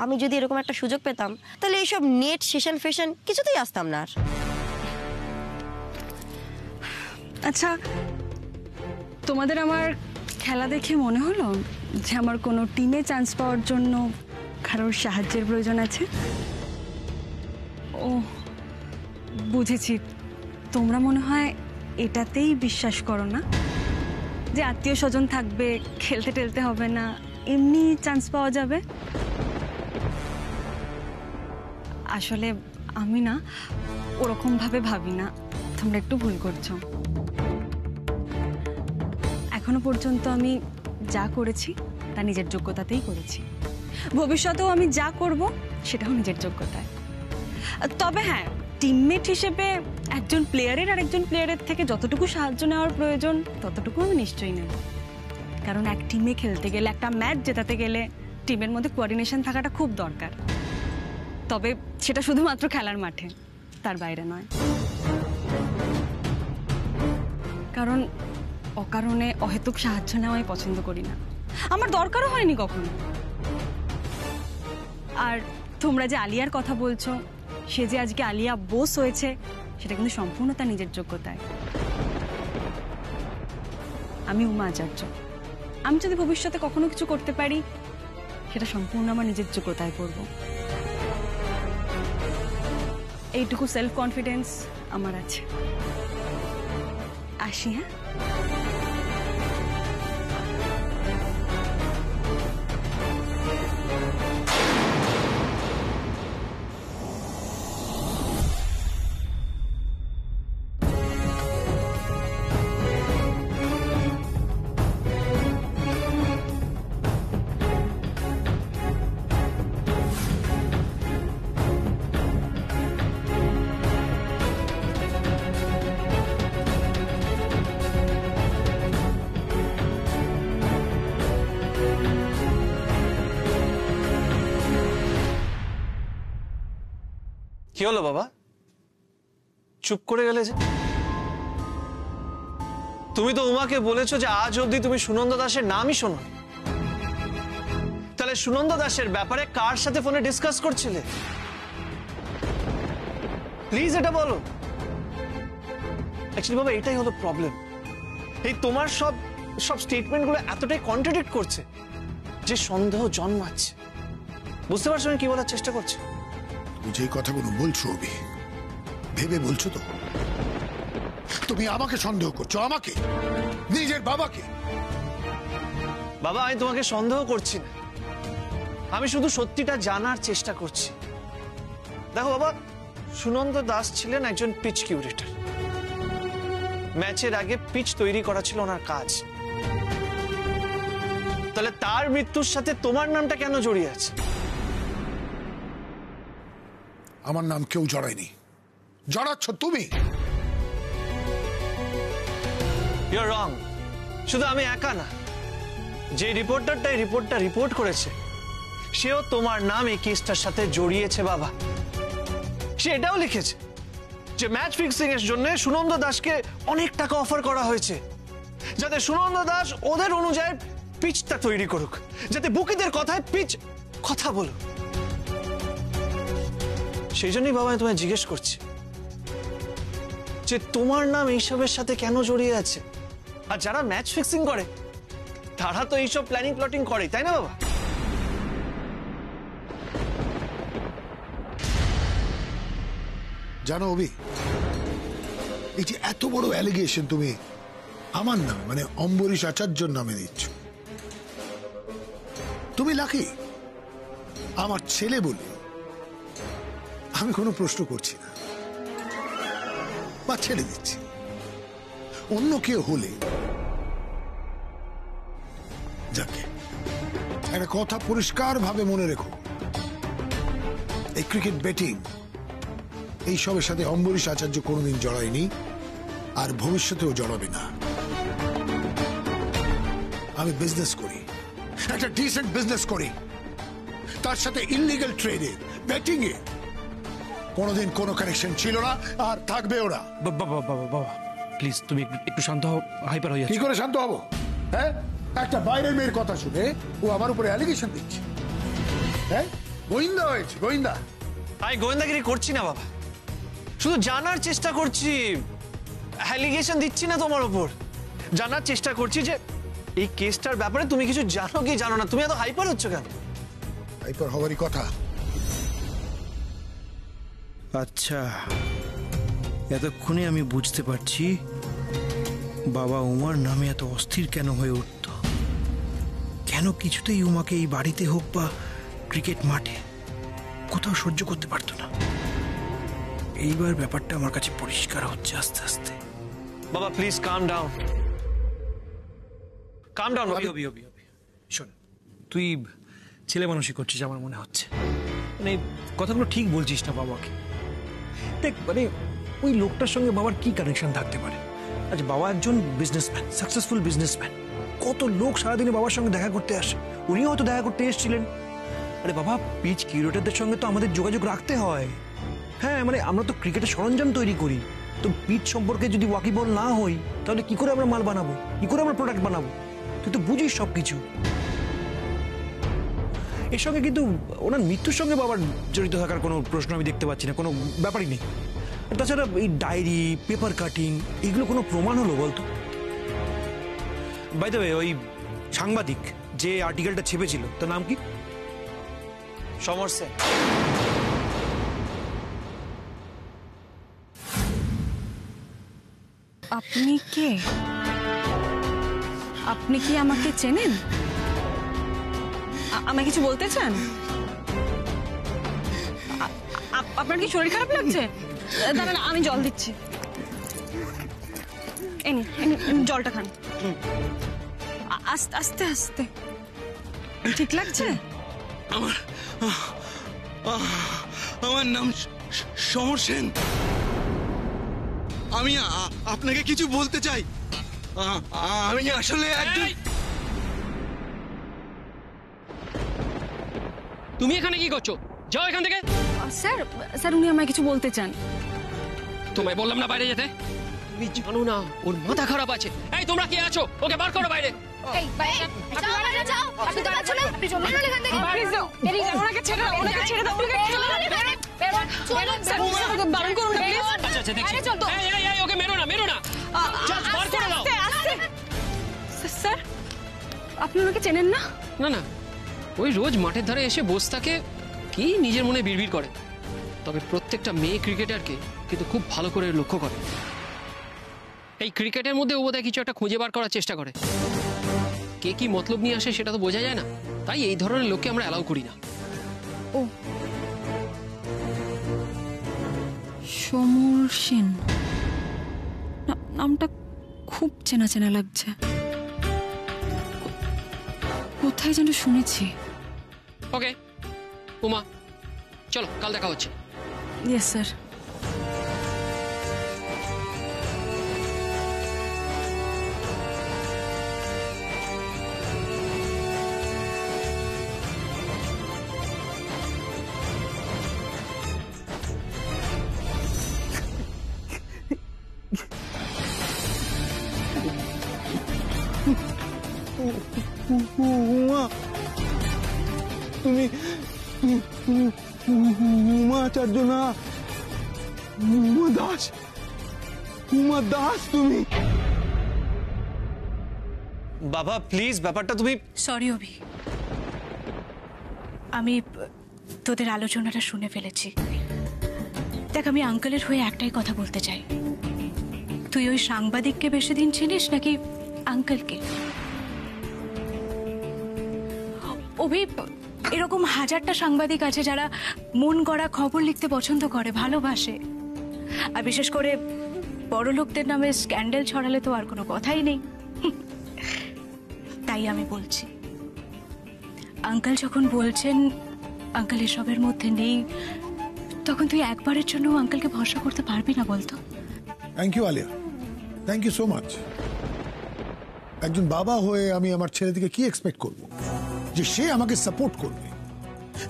আমি যদি এরকম একটা সুযোগ পেতাম তাহলে এইসব নেট সেশন ফেশন কিছুতেই আসতাম না। আচ্ছা, তোমাদের আমার খেলা দেখে মনে হলো যে আমার কোনো টিমে চান্স পাওয়ার জন্য কারোর সাহায্যের প্রয়োজন আছে? ও বুঝেছি, তোমরা মনে হয় এটাতেই বিশ্বাস করো না যে আত্মীয় স্বজন থাকবে, খেলতে টেলতে হবে না, এমনি চান্স পাওয়া যাবে। আসলে আমি না ওরকম ভাবে ভাবি না, তোমরা একটু ভুল করছো। এখনো পর্যন্ত আমি যা করেছি তা নিজের যোগ্যতাতেই করেছি, ভবিষ্যতেও আমি যা করব সেটাও নিজের যোগ্যতায়। তবে হ্যাঁ, টিমমেট হিসেবে একজন প্লেয়ারের আরেকজন প্লেয়ারের থেকে যতটুকু সাহায্য নেওয়ার প্রয়োজন ততটুকু আমি নিশ্চয়ই নেব। কারণ এক টিমে খেলতে গেলে, একটা ম্যাচ জেতাতে গেলে টিমের মধ্যে কোঅর্ডিনেশন থাকাটা খুব দরকার। তবে সেটা শুধুমাত্র খেলার মাঠে, তার বাইরে নয়। কারণ অকারণে অহেতুক সাহায্য নেওয়া আমি পছন্দ করি না, আমার দরকারও হয়নি কখনো। আর তোমরা যে আলিয়ার কথা বলছো, সে যে আজকে আলিয়া বোস হয়েছে সেটা কিন্তু সম্পূর্ণ তার নিজের যোগ্যতায়। আমি উমা আচার্য, আমি যদি ভবিষ্যতে কখনো কিছু করতে পারি সেটা সম্পূর্ণ আমার নিজের যোগ্যতায় করব। এইটুকু সেলফ কনফিডেন্স আমার আছে। আসি, হ্যাঁ। কি হলো বাবা, চুপ করে গেলে যে? তুমি তো উমাকে বলেছো যে আজ অবধি তুমি সুনন্দ দাসের নামই শোনো। তাহলে সুনন্দ দাসের ব্যাপারে কার সাথে ফোনে ডিসকাস করছিলে? প্লিজ এটা বলো। অ্যাকচুয়ালি বাবা, এটাই হলো প্রবলেম। এই তোমার সব স্টেটমেন্ট গুলো এতটাই কন্ট্রাডিক্ট করছে যে সন্দেহ জন্মাচ্ছে। বুঝতে পারছো আমি কি বলার চেষ্টা করছি? তুমি যে কথাগুলো বলছো অভি, ভেবে বলছো তো? তুমি আমাকে সন্দেহ করছো, আমাকে, নিজের বাবাকে? বাবা, আমি তোমাকে সন্দেহ করছি না, আমি শুধু সত্যিটা জানার চেষ্টা করছি। দেখো বাবা, সুনন্দ দাস ছিলেন একজন পিচ কিউরেটর। ম্যাচের আগে পিচ তৈরি করা ছিল ওনার কাজ। তাহলে তার মৃত্যুর সাথে তোমার নামটা কেন জড়িয়ে আছে? আমার নাম কেউ জড়ায়নি, জড়াচ্ছ তুমি। ইউ আর রং। শুধু আমি একা না, যে রিপোর্টারটা এই রিপোর্টটা রিপোর্ট করেছে সেও তোমার নাম এই কেসটার সাথে জড়িয়েছে বাবা। সে এটাও লিখেছে যে ম্যাচ ফিক্সিং এর জন্য সুনন্দ দাসকে অনেক টাকা অফার করা হয়েছে, যাতে সুনন্দ দাস ওদের অনুযায়ী পিচটা তৈরি করুক, যাতে বুকিদের কথায় পিচ কথা বলুক। সেই জন্যই বাবা আমি তোমায় জিজ্ঞেস করছি যে তোমার নাম এইসবের সাথে কেন জড়িয়ে আছে। আর যারা ম্যাচ ফিক্সিং করে তারা তো এইসব প্ল্যানিং প্লটিং করে, তাই না বাবা? জানো অভি, এই যে এত বড় অ্যালিগেশন তুমি আমার নাম মানে অম্বরীশ আচার্যর নামে দিচ্ছ, তুমি লাকি আমার ছেলে বলে আমি কোনো প্রশ্ন করছি না বা ছেড়ে দিচ্ছি। অন্য কেউ হলে, যাকে একটা কথা পরিষ্কার ভাবে মনে রেখো, এই ক্রিকেট ব্যাটিং এইসবের সাথে অম্বরীশ আচার্য কোনোদিন জড়ায়নি আর ভবিষ্যতেও জড়াবে না। আমি বিজনেস করি, একটা ডিসেন্ট বিজনেস করি, তার সাথে ইললিগাল ট্রেডে, ব্যাটিং এ কোনোদিন কোনো কানেকশন ছিল না আর থাকবেও না। বাবা প্লিজ তুমি একটু শান্ত হও, হাইপার হয়ে যাচ্ছে। কি করে শান্ত হবো? হ্যাঁ, একটা বাইরের মেয়ের কথা শুনে ও আমার উপরে অ্যালিগেশন দিচ্ছে। হ্যাঁ, গোয়েন্দা হয়েছে, গোয়েন্দা। আমি গোয়েন্দাগিরি করছি না বাবা, শুধু জানার চেষ্টা করছি, অ্যালিগেশন দিচ্ছি না তোমার উপর। জানার চেষ্টা করছি যে এই কেসটার ব্যাপারে তুমি কিছু জানো কি জানো না। তুমি এত হাইপার হচ্ছ কেন? হাইপার হওয়ারই কথা। আচ্ছা, এতক্ষণে আমি বুঝতে পারছি বাবা উমার নামে এত অস্থির কেন হয়ে উঠত, কেন কিছুতেই উমাকে এই বাড়িতে হোক বা ক্রিকেট মাঠে কোথাও সহ্য করতে পারতো না। এইবার ব্যাপারটা আমার কাছে পরিষ্কার হচ্ছে আস্তে আস্তে। বাবা please calm down, calm down. অবি শোন, তুই ছেলে মানুষই করছিস আমার মনে হচ্ছে। মানে কথাগুলো ঠিক বলছিস না বাবাকে। দেখ, মানে ওই লোকটার সঙ্গে বাবার কি কানেকশন থাকতে পারে? আচ্ছা, বাবা একজন বিজনেসম্যান, সাকসেসফুল বিজনেসম্যান। কত লোক সারাদিনে বাবার সঙ্গে দেখা করতে আসে, উনিও হয়তো দেখা করতে এসেছিলেন। আরে বাবা, পিচ কিউরেটরদের সঙ্গে তো আমাদের যোগাযোগ রাখতে হয়। হ্যাঁ, মানে আমরা তো ক্রিকেটের সরঞ্জাম তৈরি করি, তো পিচ সম্পর্কে যদি ওয়াকিবল না হই তাহলে কি করে আমরা মাল বানাবো, কি করে আমরা প্রোডাক্ট বানাবো? তুই তো বুঝিস সবকিছু। এর সঙ্গে কিন্তু ওনার মৃত্যুর সঙ্গে বাবার জড়িত থাকার কোনো প্রশ্ন আমি দেখতে পাচ্ছি না, কোনো ব্যাপারই নেই। তাছাড়া এই ডায়েরি, পেপার কাটিং, এগুলো কোনো প্রমাণ হলো বলতো? বাই দ্য ওয়ে, ওই সাংবাদিক যে আর্টিকেলটা ছেপেছিল তার নাম কি? সমর সেন। আপনি কে? আপনি কি আমাকে চেনেন? আমায় কিছু বলতে চান? আপনার কি শরীর খারাপ লাগছে? দাঁড়ান, আমি জল দিচ্ছি। এই নিন, জলটা খান। আস্তে আস্তে আস্তে। ঠিক লাগছে? আমার নাম সমর সেন। আমি আপনাকে কিছু বলতে চাই। আমি আসলে একজন। তুমি এখানে কি করছো? যাও এখান থেকে। স্যার উনি আমায় কিছু বলতে চান। তোমায় বললাম না বাইরে যেতে? তুমি জানো না ওর মাথা খারাপ আছে। এই তোমরা কে আছো? ওকে বার করো বাইরে। ওকে মেরো না, মেরো না। স্যার, আপনি ওনাকে চেনেন না? না না, ওই রোজ মাঠের ধারে এসে বসে থাকে, কি নিজের মনে বিড়বিড় করে। তবে প্রত্যেকটা মেয়ে ক্রিকেটারকে কিন্তু খুব ভালো করে লক্ষ্য করে। এই ক্রিকেটের মধ্যে ও বোধহয় কিছু একটা খুঁজে বার করার চেষ্টা করে। কে কি মতলব নিয়ে আসে সেটা তো বোঝা যায় না, তাই এই ধরনের লোককে আমরা অ্যালাউ করি না। ও, সমর সেন নামটা খুব চেনা চেনা লাগছে, কোথায় যেন শুনেছি। ওকে উমা, চলো কাল দেখা হচ্ছে। Yes sir. উমা, তুমি উমাচার্য না, উমা দাস। উমা দাস তুমি? বাবা প্লিজ, ব্যাপারটা তুমি। সরি অভি, আমি তোদের আলোচনাটা শুনে ফেলেছি। দেখ, আমি আঙ্কেলের হয়ে একটাই কথা বলতে চাই। তুই ওই সাংবাদিককে বেশি দিন চিনিস নাকি আঙ্কেলকে? অভি, এরকম হাজারটা সাংবাদিক আছে যারা মন গড়া খবর লিখতে পছন্দ করে, ভালোবাসে। আর বিশেষ করে বড় লোকদের নামে স্ক্যান্ডেল ছড়ালে তো আর কোনো কথাই নেই। তাই আমি বলছি, আঙ্কেল যখন বলছেন আঙ্কেল এসবের মধ্যে নেই, তখন তুই একবারের জন্য আঙ্কেলকে ভরসা করতে পারবি না বলতো? Thank you Alia, thank you so much. একজন বাবা হয়ে আমি আমার ছেলে থেকে কি এক্সপেক্ট করব যে সে আমাকে সাপোর্ট করবে?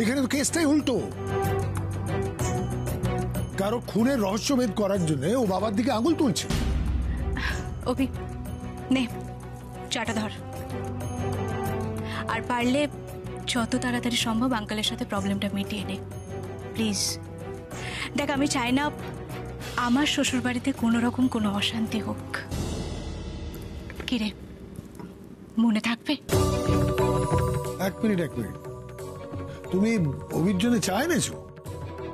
এখানে তো কেসটাই উল্টো। কারো খুনের রহস্যভেদ করার জন্য ও বাবার দিকে আঙুল তুলছে। অভি, নে চাটা ধর, আর পারলে যত তাড়াতাড়ি সম্ভব আঙ্কেলের সাথে প্রবলেমটা মিটিয়ে নে প্লিজ। দেখ, আমি চাই না আমার শ্বশুরবাড়িতে কোনো রকম কোনো অশান্তি হোক। কিরে, মনে থাকবে? এক মিনিট তুমি অভির জন্য চা এনেছো?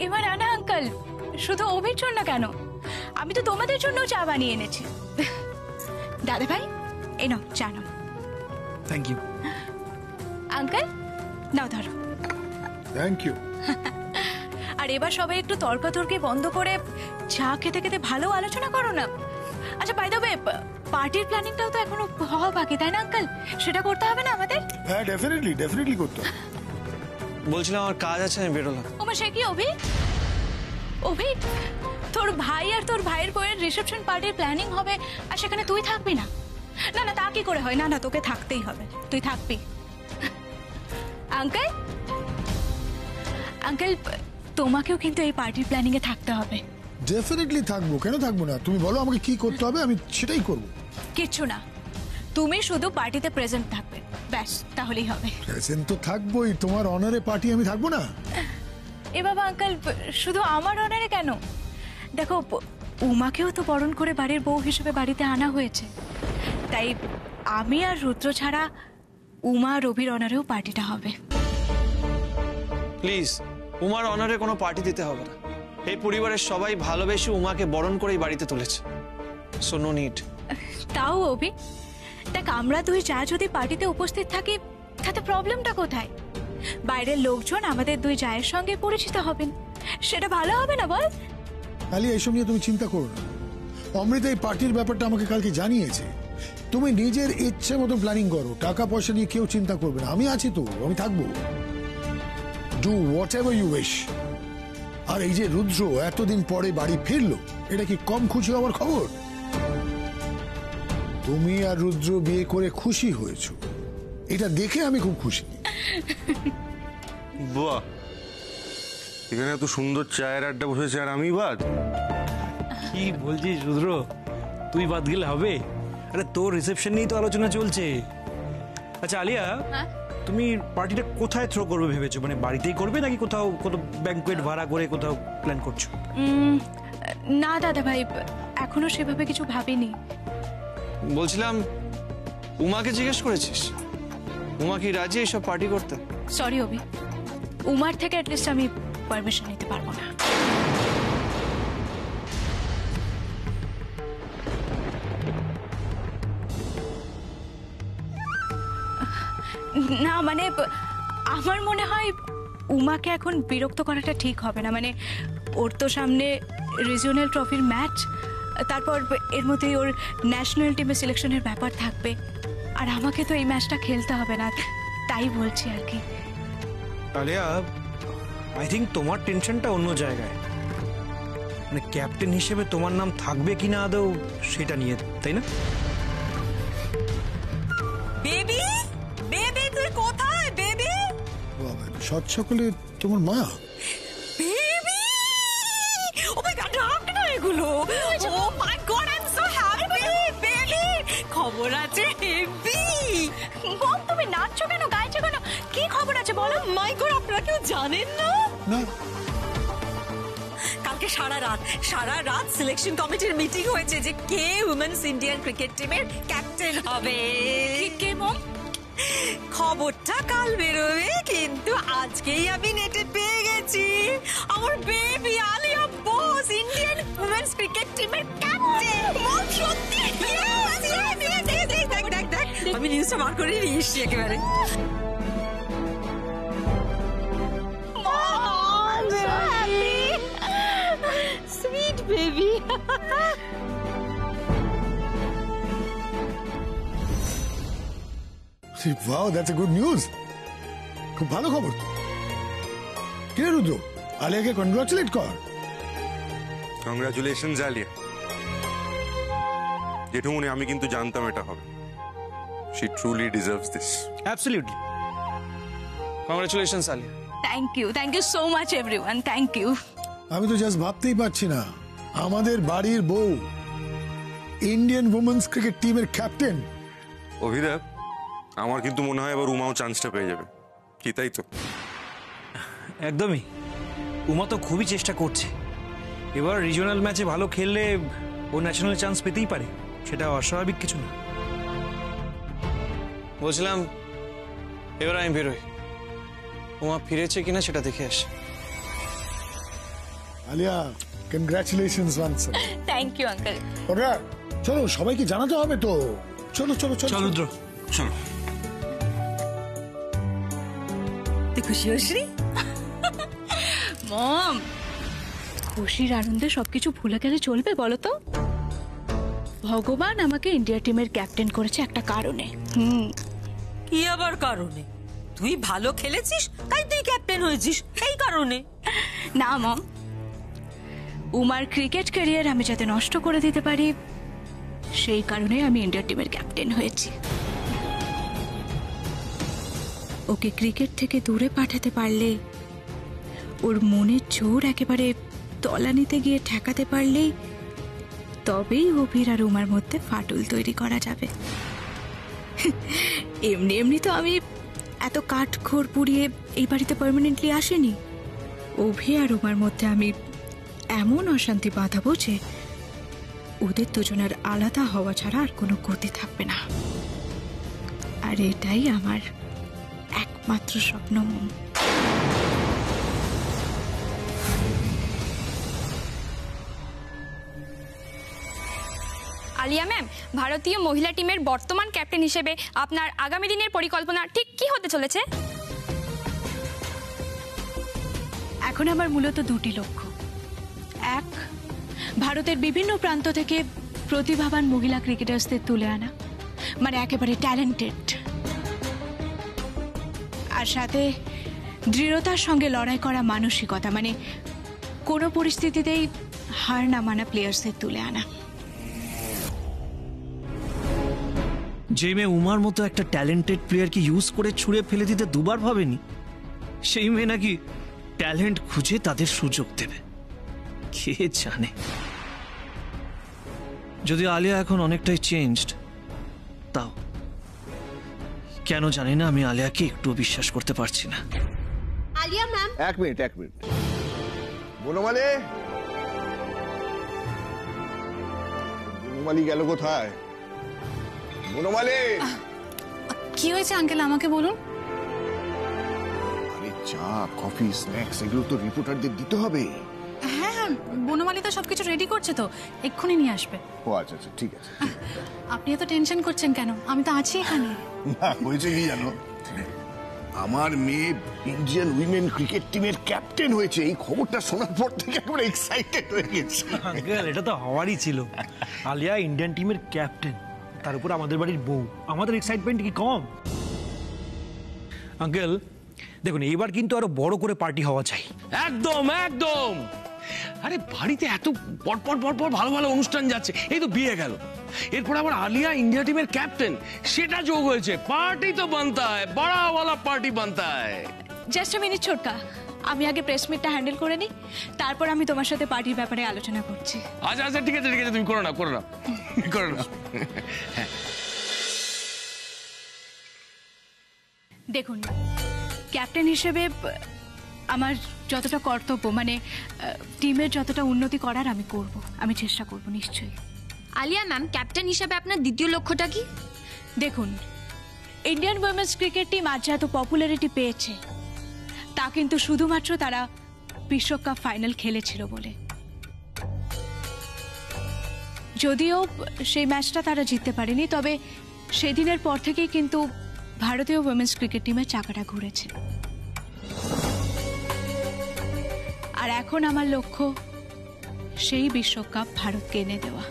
এবার আনা আঙ্কেল, শুধু অভির জন্য কেন, আমি তো তোমাদের জন্য চা বানিয়ে এনেছি। দাদা ভাই, এই নাও চা নাও। Thank you. আঙ্কেল নাও ধরো। Thank you. আর এবার সবাই একটু তর্কাতর্কি বন্ধ করে চা খেতে খেতে ভালো আলোচনা করো না। আচ্ছা, বাই দ্য ওয়ে, পার্টির প্ল্যানিংটাও তো এখনো হওয়া বাকি, তাই না আঙ্কেল? সেটা করতে হবে না আমাদের? হ্যাঁ, ডেফিনেটলি করতে হবে। বলছিলাম আমার কাজ আছে, আমি বেরোলাম। ওমা, সে কি অভি? অভি, তোর ভাই আর তোর ভাইয়ের বউয়ের রিসেপশন পার্টির প্ল্যানিং হবে আর সেখানে তুই থাকবি না? না না, তা কি করে হয়? না না, তোকে থাকতেই হবে, তুই থাকবি। আঙ্কেল, আঙ্কেল, তোমাকেও কিন্তু এই পার্টির প্ল্যানিং এ থাকতে হবে। ডেফিনেটলি থাকবো, কেন থাকবো না? তুমি বলো আমাকে কি করতে হবে, আমি সেটাই করব। কিচ্ছু না, তুমি শুধু পার্টিতে প্রেজেন্ট থাকবে, ব্যাস, তাহলেই হবে। প্রেজেন্ট তো থাকবোই, তোমার অনারে পার্টি আমি থাকবো না? এ বাবা আঙ্কেল, শুধু আমার অনারে কেন? দেখো, উমাকেও তো বরণ করে বাড়ির বউ হিসেবে বাড়িতে আনা হয়েছে, তাই আমি আর রুদ্র ছাড়া উমা আর রবির অনারেও পার্টিটা হবে। প্লিজ, উমার অনারে কোনো পার্টি দিতে হবে না। এই পরিবারের সবাই ভালোবেসে উমাকে বরণ করেই বাড়িতে তুলেছে, সো নো নিড। তাও অভি, দেখ, আমরা দুই যা যদি পার্টিতে উপস্থিত থাকি তাতে প্রবলেমটা কোথায়? বাইরের লোকজন আমাদের দুই জায়ের সঙ্গে পরিচিত হবেন, সেটা ভালো হবে না বল? আলিয়া, এইসব নিয়ে তুমি চিন্তা করো না। অমৃতা এই পার্টির ব্যাপারটা আমাকে কালকে জানিয়েছে। তুমি নিজের ইচ্ছে মতো প্ল্যানিং করো, টাকা পয়সা নিয়ে কেউ চিন্তা করবে না। আমি আছি তো, আমি থাকবো। Do whatever you wish. আর এই যে রুদ্র এতদিন পরে বাড়ি ফিরলো, এটা কি কম খুশি হওয়ার খবর? তুমি আর রুদ্র বিয়ে করে খুশি হয়েছো, এটা দেখে আমি খুব খুশি। বাহ, এখানে এত সুন্দর চায়ের আড্ডা বসেছে আর আমি বাদ? কি বলছিস রুদ্র, তুই বাদ গেলে হবে? আরে তোর রিসেপশন নিয়েই তো আলোচনা চলছে। আচ্ছা আলিয়া, তুমি পার্টিটা কোথায় থ্রো করবে ভেবেছো? মানে বাড়িতেই করবে নাকি কোথাও ব্যাংকুয়েট ভাড়া করে কোথাও প্ল্যান করছো? না দাদা ভাই, এখনো সেভাবে কিছু ভাবিনি। বলছিলাম, উমাকে জিজ্ঞেস করেছিস? উমা কি রাজি এইসব পার্টি করতে? সরি অভি, উমার থেকে অ্যাটলিস্ট আমি পারমিশন নিতে পারবো না। না মানে, আমার মনে হয় উমাকে এখন বিরক্ত করাটা ঠিক হবে না। মানে ওর তো সামনে রিজিওনাল ট্রফির ম্যাচ, তারপর এর মধ্যেই ওর ন্যাশনাল টিমের সিলেকশনের ব্যাপার থাকবে, আর আমাকে তো এই ম্যাচটা খেলতে হবে না, তাই বলছি আর কি। আলিয়া, আই থিঙ্ক তোমার টেনশনটা অন্য জায়গায়। মানে ক্যাপ্টেন হিসেবে তোমার নাম থাকবে কিনা আদৌ সেটা নিয়ে, তাই না? বেবি, বেবি তুই কোথায় বেবি? সৎ সকলে তোমার মা। বেবি, ও মাই গড, রাখ না এগুলো। Oh my God, I am so happy. Baby, খবর আছে হেভি। মম, তুমি নাচছো কেন, গাইছো কেন, কি খবর আছে বলো? মাই গড, আপনারা কেউ জানেন না? না, কালকে সারা রাত সিলেকশন কমিটির মিটিং হয়েছে যে কে উইমেন্স ইন্ডিয়ান ক্রিকেট টিমের ক্যাপ্টেন হবে। কে মম? খবরটা কাল বেরোবে, কিন্তু আজকেই আমি নেটে পেয়ে গেছি। আমার baby Alia Bose Indian women's cricket টিমের ক্যাপ্টেন। মম, সত্যি? দেখ, আমি নিউজটা বার করে নিয়ে এসছি একেবারে। Sweet baby. Wow, that's a good news. খুব ভালো খবর। কে রুদ্র, আলিয়াকে কনগ্রাচুলেট কর। কংগ্রাচুলেশনস আলিয়া। জেঠুমনি, আমি কিন্তু জানতাম এটা হবে। She truly deserves this. Absolutely. Congratulations Alia. Thank you so much everyone, thank you. আমি তো জাস্ট ভাবতেই পারছি না, আমাদের বাড়ির বউ ইন্ডিয়ান উইমেন্স ক্রিকেট টিমের ক্যাপ্টেন। অভিদা, আমার কিন্তু মনে হয় এবার উমাও চান্সটা পেয়ে যাবে। কি তাই তো? একদমই। উমা তো খুবই চেষ্টা করছে। এবার রিজিওনাল ম্যাচে ভালো খেললে ও ন্যাশনাল চান্স পেতেই পারে, সেটা অস্বাভাবিক কিছু না। বলছিলাম এবার আমি বেরোই, উমা ফিরেছে কিনা সেটা দেখে আসি। Alia, congratulations once. Thank you uncle. ওরা চলো, সবাইকে জানাতে হবে তো। চলো চলো চলো চল রুদ্র, চলো। তুই খুশি হসরি? মম, খুশির আনন্দে সবকিছু ভুলে গেলে চলবে বলো তো? ভগবান আমাকে ইন্ডিয়া টিমের ক্যাপ্টেন করেছে একটা কারণে। কি আবার কারণে? তুই ভালো খেলেছিস তাই তুই ক্যাপ্টেন হয়েছিস, এই কারণে? না মম, উমার ক্রিকেট ক্যারিয়ার আমি যাতে নষ্ট করে দিতে পারি সেই কারণে আমি ইন্ডিয়া টিমের ক্যাপ্টেন হয়েছি। ওকে ক্রিকেট থেকে দূরে পাঠাতে পারলে, ওর মনের জোর একেবারে তলানিতে গিয়ে ঠেকাতে পারলেই তবেই অভির আর উমার মধ্যে ফাটল তৈরি করা যাবে। এমনি এমনি তো আমি এত কাঠখড় পুড়িয়ে এই বাড়িতে পার্মানেন্টলি আসেনি। অভি আর উমার মধ্যে আমি এমন অশান্তি বাঁধাবো যে ওদের দুজনের আলাদা হওয়া ছাড়া আর কোনো গতি থাকবে না। আর এটাই আমার একমাত্র স্বপ্ন মম। আলিয়া ম্যাম, ভারতীয় মহিলা টিমের বর্তমান ক্যাপ্টেন হিসেবে আপনার আগামী দিনের পরিকল্পনা ঠিক কি হতে চলেছে? এখন আমার মূলত দুটি লক্ষ্য। এক, ভারতের বিভিন্ন প্রান্ত থেকে প্রতিভাবান মহিলা ক্রিকেটার্সদের তুলে আনা, মানে একেবারে ট্যালেন্টেড, আর সাথে দৃঢ়তার সঙ্গে লড়াই করা মানসিকতা, মানে কোনো পরিস্থিতিতেই হার না মানা প্লেয়ার্সদের তুলে আনা। যে মেয়ে উমার মতো একটা ট্যালেন্টেড প্লেয়ারকে ইউজ করে ছুঁড়ে ফেলে দিতে দুবার ভাবেনি, সেই মেয়ে নাকি ট্যালেন্ট খুঁজে তাদের সুযোগ দেবে। কে জানে, যদি আলিয়া এখন অনেকটাই চেঞ্জড, তাও কেন জানি না আমি আলিয়াকে একটু বিশ্বাস করতে পারছি না। আলিয়া ম্যাম, এক মিনিট বনমালী, বনমালী গেল কোথায়? বনমালী, কি হয়েছে আঙ্কেল আমাকে বলুন। আরে চা, কফি, স্ন্যাক্স এগুলো তো রিপোর্টারদের দিতে হবে। হ্যাঁ হ্যাঁ, বনমালী তো সবকিছু রেডি করছে, তো এক্ষুনি নিয়ে আসবে। ও আচ্ছা আচ্ছা, ঠিক আছে। আপনি এত টেনশন করছেন কেন? আমি তো আছি এখানে। না, হয়েছে কি জানো, আমার মেয়ে ইন্ডিয়ান উইমেন ক্রিকেট টিমের ক্যাপ্টেন হয়েছে। এই খবরটা শোনার পর থেকে একেবারে এক্সাইটেড হয়ে গেছি। আঙ্কেল, এটা তো হওয়ারই ছিল। আলিয়া ইন্ডিয়ান টিমের ক্যাপ্টেন, তার উপর আমাদের বাড়ির বউ, আমাদের এক্সাইটমেন্ট কি কম? আঙ্কেল দেখুন, এইবার কিন্তু আরো বড় করে পার্টি হওয়া চাই। একদম একদম। আরে বাড়িতে এত পরপর ভালো ভালো অনুষ্ঠান যাচ্ছে, এই তো বিয়ে গেল, এরপর আবার আলিয়া ইন্ডিয়া টিমের ক্যাপ্টেন, সেটা যোগ হয়েছে। পার্টি তো বানতা হয়, বড়াওয়ালা পার্টি বানতা হয়। জাস্ট আ মিনিট ছোটকা, আমি আগে প্রেস মিটটা হ্যান্ডেল করে নিই, তারপর আমি তোমার সাথে পার্টির ব্যাপারে আলোচনা করছি। আচ্ছা আচ্ছা, ঠিক আছে তুমি করো না। দেখুন, ক্যাপ্টেন হিসেবে আমার যতটা কর্তব্য, মানে টিমের যতটা উন্নতি করার আমি করব, আমি চেষ্টা করব নিশ্চয়ই। আলিয়া ম্যাম, ক্যাপ্টেন হিসেবে আপনার দ্বিতীয় লক্ষ্যটা কি? দেখুন, ইন্ডিয়ান উইমেন্স ক্রিকেট টিম আজ এত পপুলারিটি পেয়েছে তা কিন্তু শুধুমাত্র তারা বিশ্বকাপ ফাইনাল খেলেছিল বলে। যদিও সেই ম্যাচটা তারা জিততে পারেনি, তবে সেদিনের পর থেকেই কিন্তু ভারতীয় উইমেন্স ক্রিকেট টিমের চাকাটা ঘুরেছে। আর এখন আমার লক্ষ্য সেই বিশ্বকাপ ভারতকে এনে দেওয়া।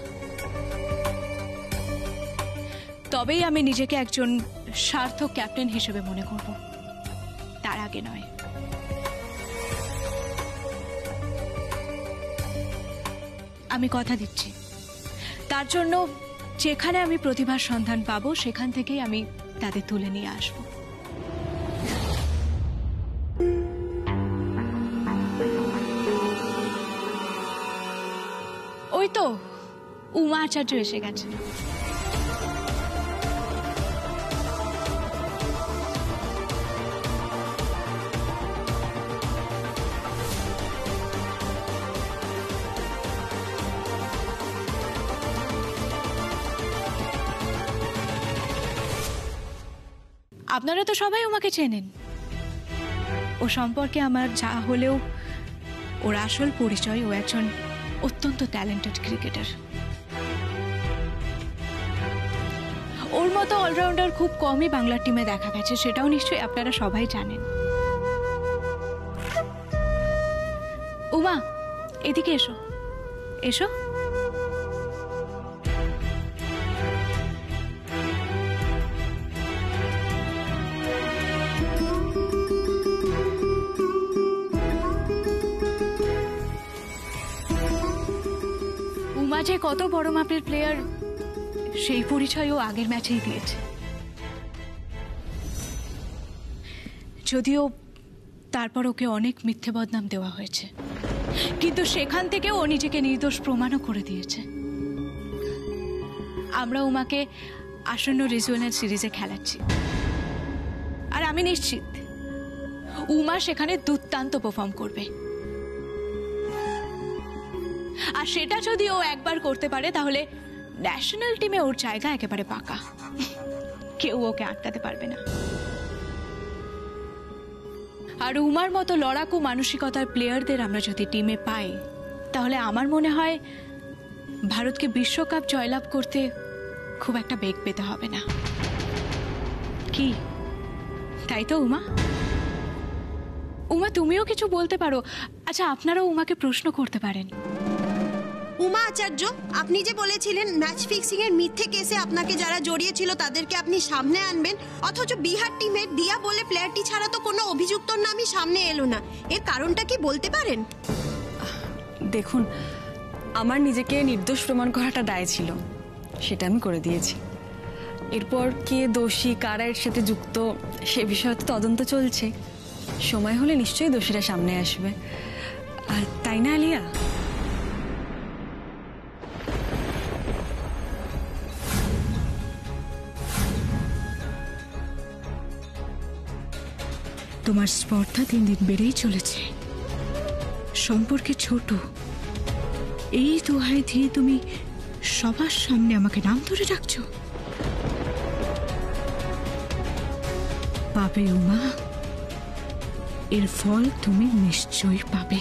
তবেই আমি নিজেকে একজন সার্থক ক্যাপ্টেন হিসেবে মনে করব, তার আগে নয়। আমি কথা দিচ্ছি, তার জন্য যেখানে আমি প্রতিভার সন্ধান পাবো সেখান থেকেই আমি তাদের তুলে নিয়ে আসবো। ওই তো উমা আচার্য এসে গেছে। আপনারা তো সবাই উমাকে চেনেন। ও সম্পর্কে আমার যা হলেও ওর আসল পরিচয় ও একজন অত্যন্ত ট্যালেন্টেড ক্রিকেটার। ওর মতো অলরাউন্ডার খুব কমই বাংলার টিমে দেখা গেছে, সেটাও নিশ্চয়ই আপনারা সবাই জানেন। উমা, এদিকে এসো, এসো। উমা যে কত বড় মাপের প্লেয়ার সেই পরিচয় ও আগের ম্যাচেই দিয়েছে। যদিও তারপর ওকে অনেক মিথ্যে বদনাম দেওয়া হয়েছে, কিন্তু সেখান থেকে ও নিজেকে নির্দোষ প্রমাণও করে দিয়েছে। আমরা উমাকে আসন্ন রিজিওনাল সিরিজে খেলাচ্ছি, আর আমি নিশ্চিত উমা সেখানে দুর্দান্ত পারফর্ম করবে। আর সেটা যদি ও একবার করতে পারে তাহলে ন্যাশনাল টিমে ওর জায়গা একেবারে পাকা, কেউ ওকে আটকাতে পারবে না। আর উমার মতো লড়াকু মানসিকতার প্লেয়ারদের আমরা যদি টিমে পাই তাহলে আমার মনে হয় ভারতকে বিশ্বকাপ জয়লাভ করতে খুব একটা বেগ পেতে হবে না। কি তাই তো উমা? উমা, তুমিও কিছু বলতে পারো। আচ্ছা, আপনারাও উমাকে প্রশ্ন করতে পারেন। উমা আচার্য, আপনি যে বলেছিলেন ম্যাচ ফিক্সিং এর মিথ্যে কেসে আপনাকে যারা জড়িয়েছিল তাদেরকে আপনি সামনে আনবেন, অথচ বিহার টিমের দিয়া বলে প্লেয়ারটি ছাড়া তো কোনো অভিযুক্তর নামই সামনে এলো না, এর কারণটা কি বলতে পারেন? দেখুন, আমার নিজেকে নির্দোষ প্রমাণ করাটা দায় ছিল, সেটা আমি করে দিয়েছি। এরপর কে দোষী, কারা এর সাথে যুক্ত, সে বিষয়ে তো তদন্ত চলছে। সময় হলে নিশ্চয়ই দোষীরা সামনে আসবে, আর তাই না আলিয়া? তোমার স্পর্ধা দিন দিন বেড়েই চলেছে, সম্পর্কে ছোট। এই দোহাই দিয়ে তুমি সবার সামনে আমাকে নাম ধরে ডাকছো। পাবে উমা, এর ফল তুমি নিশ্চয়ই পাবে।